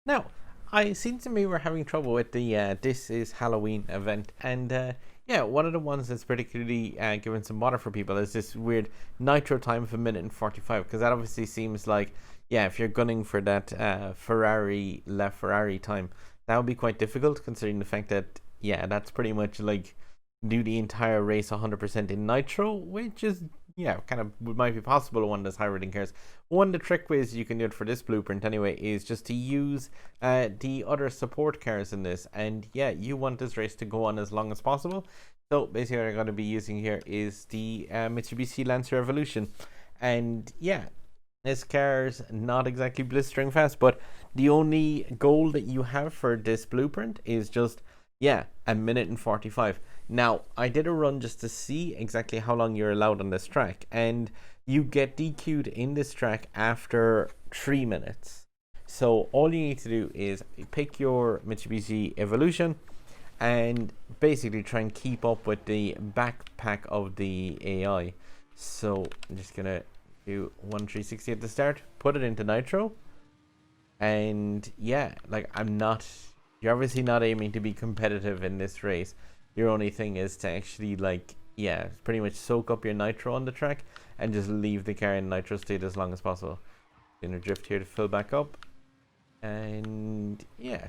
Now, I seem to me we're having trouble with the This Is Halloween event, and yeah, one of the ones that's particularly giving some water for people is this weird nitro time of 1:45, because that obviously seems like, yeah, if you're gunning for that Ferrari LaFerrari time, that would be quite difficult considering the fact that, yeah, that's pretty much like do the entire race 100% in nitro, which is, yeah, kind of might be possible on one of those high rating cars. One of the trick ways you can do it for this blueprint anyway is just to use the other support cars in this, and yeah, you want this race to go on as long as possible. So basically what I'm going to be using here is the Mitsubishi Lancer Evolution, and yeah, this car's not exactly blistering fast, but the only goal that you have for this blueprint is just, yeah, 1:45. Now, I did a run just to see exactly how long you're allowed on this track, and you get DQ'd in this track after 3 minutes. So all you need to do is pick your Mitsubishi Evolution and basically try and keep up with the backpack of the AI. So I'm just gonna do 1:360 at the start, put it into nitro, and yeah, like you're obviously not aiming to be competitive in this race. Your only thing is to actually, like, yeah, pretty much soak up your nitro on the track and just leave the car in nitro state as long as possible. Gonna drift here to fill back up, and yeah,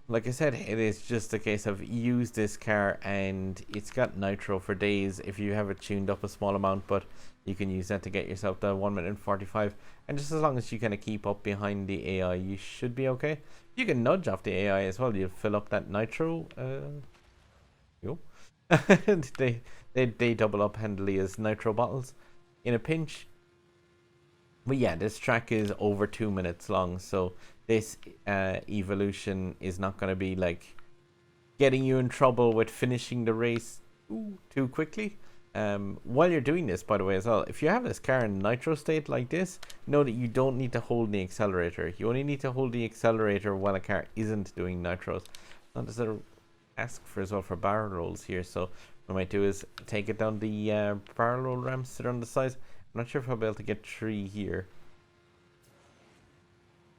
like I said, it is just a case of use this car, and it's got nitro for days if you have it tuned up a small amount, but you can use that to get yourself to 1:45, and just as long as you kind of keep up behind the AI, you should be okay. You can nudge off the AI as well. You fill up that nitro. Yo. they double up handily as Nitro Bottles in a pinch. But yeah, this track is over 2 minutes long, so this evolution is not going to be like getting you in trouble with finishing the race too quickly. While you're doing this, by the way, as well, if you have this car in nitro state like this, know that you don't need to hold the accelerator. You only need to hold the accelerator while a car isn't doing nitros. Now, does it ask for as well for barrel rolls here? So what I might do is take it down the barrel roll ramps that are on the sides. I'm not sure if I'll be able to get 3 here,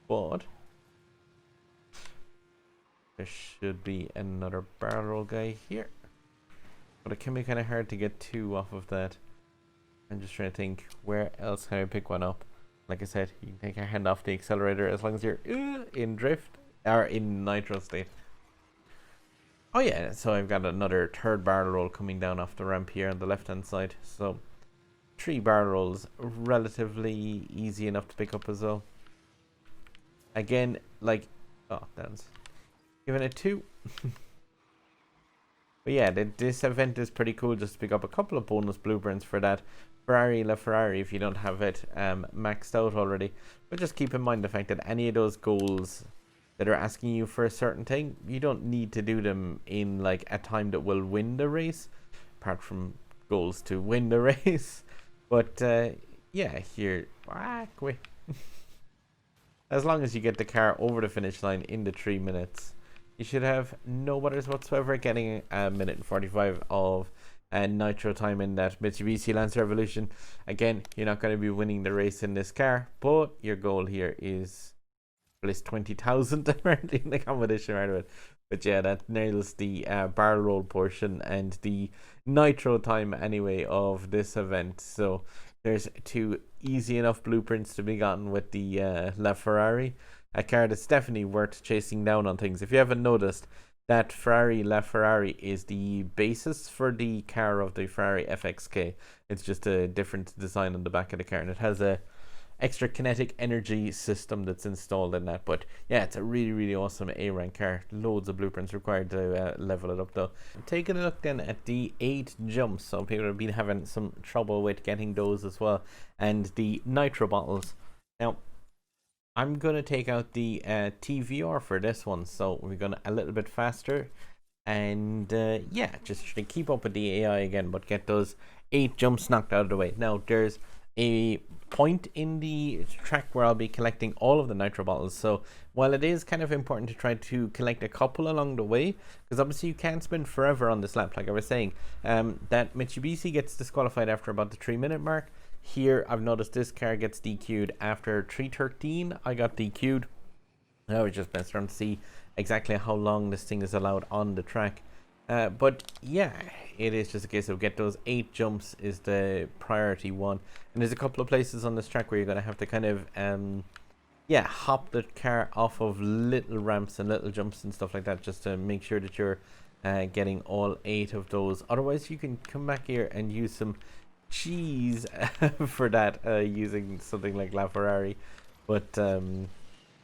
but there should be another barrel roll guy here. But it can be kind of hard to get 2 off of that. I'm just trying to think, where else can I pick one up? Like I said, you can take your hand off the accelerator as long as you're in drift or in nitro state. Oh yeah, so I've got another 3rd barrel roll coming down off the ramp here on the left hand side. So 3 barrel rolls, relatively easy enough to pick up as well. Again, like, oh, that's giving it 2. But yeah, this event is pretty cool. Just to pick up a couple of bonus blueprints for that Ferrari LaFerrari if you don't have it maxed out already. But just keep in mind the fact that any of those goals that are asking you for a certain thing, you don't need to do them in like a time that will win the race, apart from goals to win the race. But yeah, here, as long as you get the car over the finish line in the 3 minutes, you should have no worries whatsoever getting 1:45 of nitro time in that Mitsubishi Lancer Evolution. Again, you're not going to be winning the race in this car, but your goal here is at least 20,000 apparently in the competition right of it. But yeah, that nails the barrel roll portion and the nitro time anyway of this event. So there's 2 easy enough blueprints to be gotten with the LaFerrari. A car that's definitely worth chasing down on things. If you haven't noticed, that Ferrari LaFerrari is the basis for the car of the Ferrari FXK. It's just a different design on the back of the car, and it has a extra kinetic energy system that's installed in that. But yeah, it's a really, really awesome A-rank car. Loads of blueprints required to level it up though. Taking a look then at the 8 jumps. So people have been having some trouble with getting those as well. And the Nitro Bottles. Now, I'm going to take out the TVR for this one, so we're going a little bit faster, and yeah, just try to keep up with the AI again, but get those 8 jumps knocked out of the way. Now, there's a point in the track where I'll be collecting all of the Nitro Bottles, so while it is kind of important to try to collect a couple along the way, because obviously you can't spend forever on this lap, like I was saying, that Mitsubishi gets disqualified after about the 3-minute mark. Here, I've noticed this car gets DQ'd after 3:13. I got DQ'd. I was just messing around to see exactly how long this thing is allowed on the track. But yeah, it is just a case of get those 8 jumps is the priority one. And there's a couple of places on this track where you're going to have to kind of, yeah, hop the car off of little ramps and little jumps and stuff like that, just to make sure that you're getting all 8 of those. Otherwise, you can come back here and use some cheese for that, using something like LaFerrari. But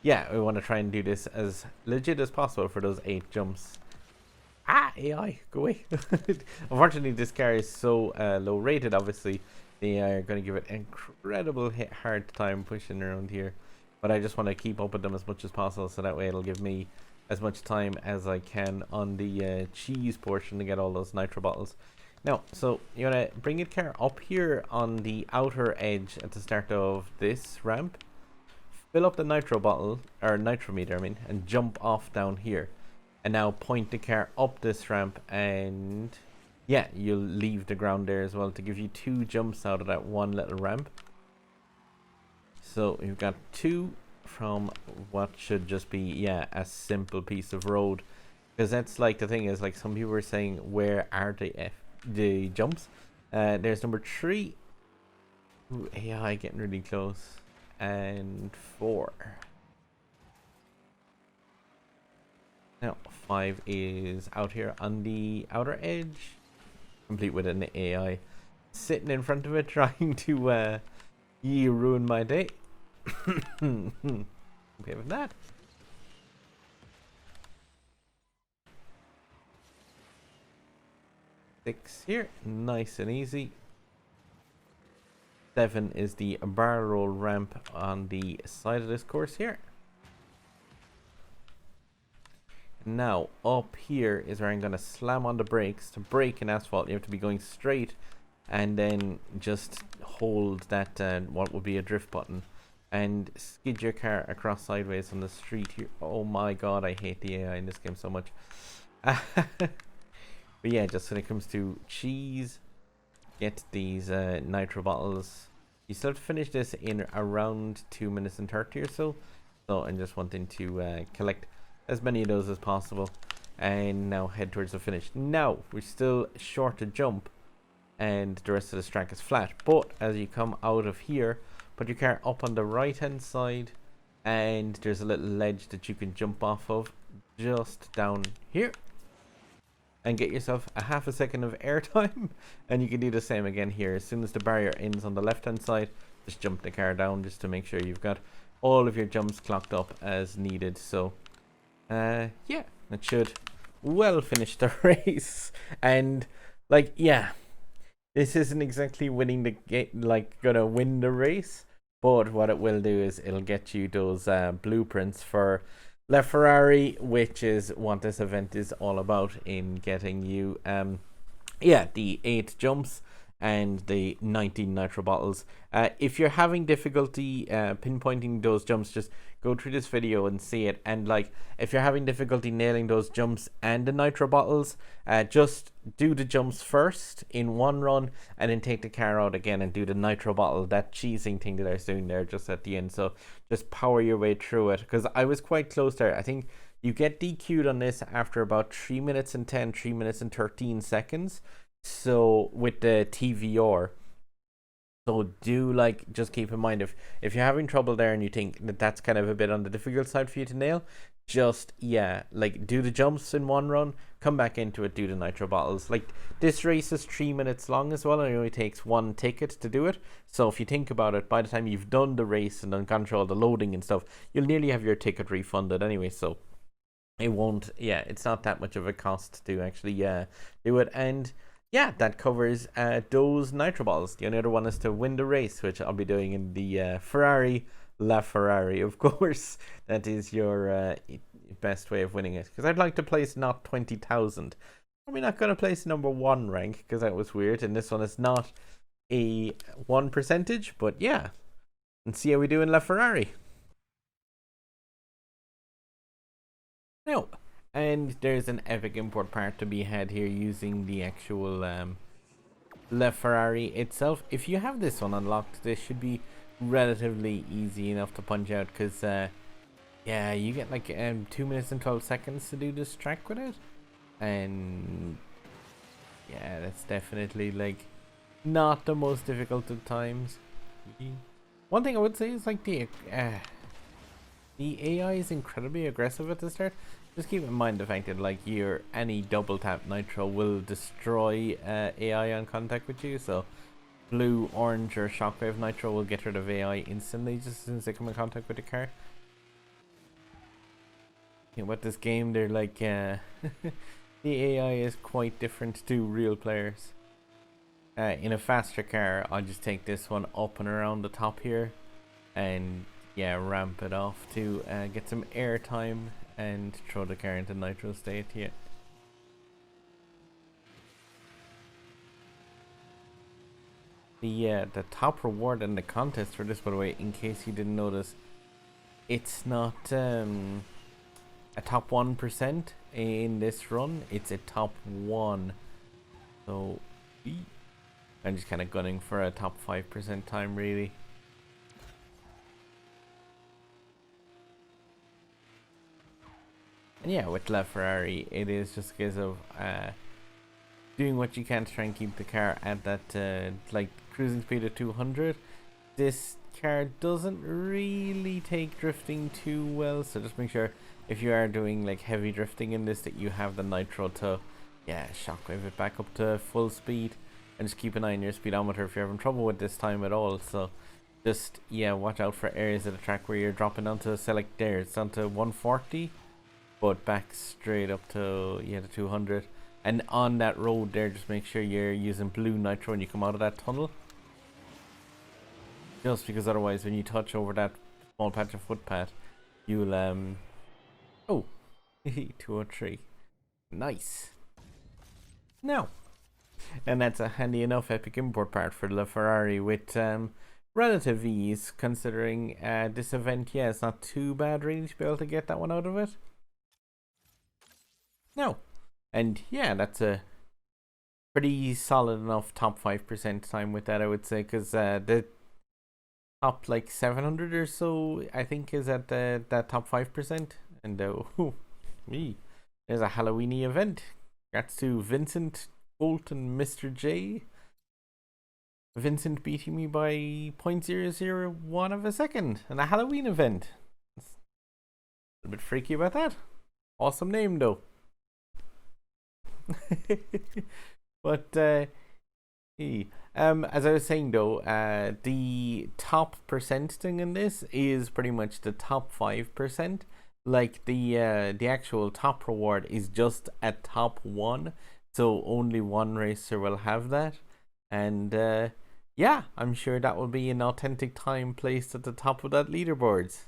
yeah, we want to try and do this as legit as possible for those 8 jumps. AI, go away. Unfortunately, this car is so low rated. Obviously, they are going to give it incredible hard time pushing around here. But I just want to keep up with them as much as possible, so that way it'll give me as much time as I can on the cheese portion to get all those nitro bottles. Now, so you want to bring your car up here on the outer edge at the start of this ramp. Fill up the nitro bottle, or nitrometer, I mean, and jump off down here. And now point the car up this ramp, and yeah, you'll leave the ground there as well to give you 2 jumps out of that one little ramp. So you've got 2 from what should just be, yeah, a simple piece of road. Because that's like the thing is, like, some people are saying, where are the jumps? There's number 3. Ooh, AI getting really close. And 4. Now 5 is out here on the outer edge, complete with an AI sitting in front of it trying to ruin my day. Okay with that. 6 here, nice and easy. 7 is the barrel roll ramp on the side of this course here. Now up here is where I'm going to slam on the brakes. To brake in asphalt you have to be going straight and then just hold that what would be a drift button and skid your car across sideways on the street here. Oh my god, I hate the AI in this game so much. But yeah, just when it comes to cheese, get these nitro bottles. You still have to finish this in around 2 minutes and 30 or so. So I'm just wanting to collect as many of those as possible, and now head towards the finish. Now we're still short to jump and the rest of this track is flat, but as you come out of here, put your car up on the right hand side and there's a little ledge that you can jump off of just down here and get yourself a half a second of airtime. And you can do the same again here. As soon as the barrier ends on the left hand side, just jump the car down just to make sure you've got all of your jumps clocked up as needed. So yeah, that should well finish the race. And like, yeah, this isn't exactly winning the game, like gonna win the race, but what it will do is it'll get you those blueprints for LaFerrari, which is what this event is all about, in getting you yeah, the 8 jumps and the 19 nitro bottles. If you're having difficulty pinpointing those jumps, just go through this video and see it. And like, if you're having difficulty nailing those jumps and the nitro bottles, just do the jumps first in one run and then take the car out again and do the nitro bottle, that cheesing thing that I was doing there just at the end. So just power your way through it, because I was quite close there. I think you get DQ'd on this after about 3 minutes and 10, 3 minutes and 13 seconds. So with the TVR, so do like, just keep in mind, if you're having trouble there and you think that that's kind of a bit on the difficult side for you to nail, just, yeah, like, do the jumps in one run, come back into it, do the nitro bottles. Like, this race is 3 minutes long as well, and it only takes 1 ticket to do it. So if you think about it, by the time you've done the race and done control the loading and stuff, you'll nearly have your ticket refunded anyway. So it won't, yeah, it's not that much of a cost to actually do it. And yeah, that covers those nitro bottles. The only other one is to win the race, which I'll be doing in the Ferrari LaFerrari, of course. That is your best way of winning it, because I'd like to place not 20,000. Probably not going to place number 1 rank, because that was weird, and this one is not a 1%, but yeah, and see how we do in LaFerrari. No. And there's an epic import part to be had here using the actual LaFerrari itself. If you have this one unlocked, this should be relatively easy enough to punch out, because Yeah, you get like 2 minutes and 12 seconds to do this track with it, and yeah, that's definitely like not the most difficult of times. One thing I would say is like the AI is incredibly aggressive at the start. Just keep in mind the fact that like your any double tap nitro will destroy AI on contact with you. So blue, orange, or shockwave nitro will get rid of AI instantly just as soon as they come in contact with the car. You know, with this game, they're like the AI is quite different to real players. In a faster car, I'll just take this one up and around the top here, and yeah, ramp it off to get some air time and throw the car into nitro state. Yeah. The top reward in the contest for this, by the way, in case you didn't notice, it's not a top 1% in this run. It's a top 1. So I'm just kind of gunning for a top 5% time, really. And yeah, with LaFerrari, it is just a case of doing what you can to try and keep the car at that like cruising speed of 200. This car doesn't really take drifting too well, so just make sure if you are doing like heavy drifting in this that you have the nitro to shockwave it back up to full speed, and just keep an eye on your speedometer if you're having trouble with this time at all. So just watch out for areas of the track where you're dropping down to, say like there, it's down to 140, but back straight up to the 200. And on that road there, just make sure you're using blue nitro when you come out of that tunnel. Just because otherwise when you touch over that small patch of footpath, you'll oh 203. Nice. Now, and that's a handy enough epic import part for LaFerrari with relative ease, considering this event, it's not too bad really to be able to get that one out of it. No. And yeah, that's a pretty solid enough top 5% time with that, I would say, because the top like 700 or so, I think, is at that top 5%. And there's a Halloweeny event. Congrats to Vincent, Bolt, and Mr. J. Vincent beating me by 0.001 of a second in a Halloween event. A little bit freaky about that. Awesome name though. But as I was saying though, the top percent thing in this is pretty much the top 5%. Like the actual top reward is just a top 1, so only one racer will have that. And I'm sure that will be an authentic time placed at the top of that leaderboards.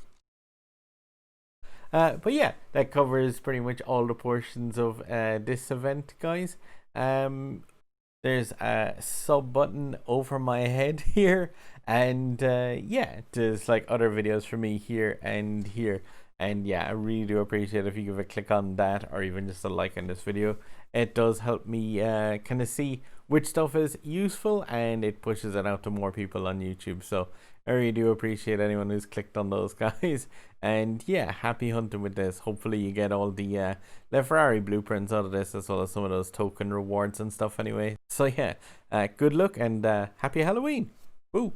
But yeah, that covers pretty much all the portions of this event, guys. There's a sub button over my head here, and there's like other videos for me here and here. And I really do appreciate if you give a click on that, or even just a like on this video. It does help me kind of see which stuff is useful, and it pushes it out to more people on YouTube. So I really do appreciate anyone who's clicked on those, guys. And happy hunting with this. Hopefully you get all the LaFerrari blueprints out of this, as well as some of those token rewards and stuff anyway. So good luck, and happy Halloween. Woo!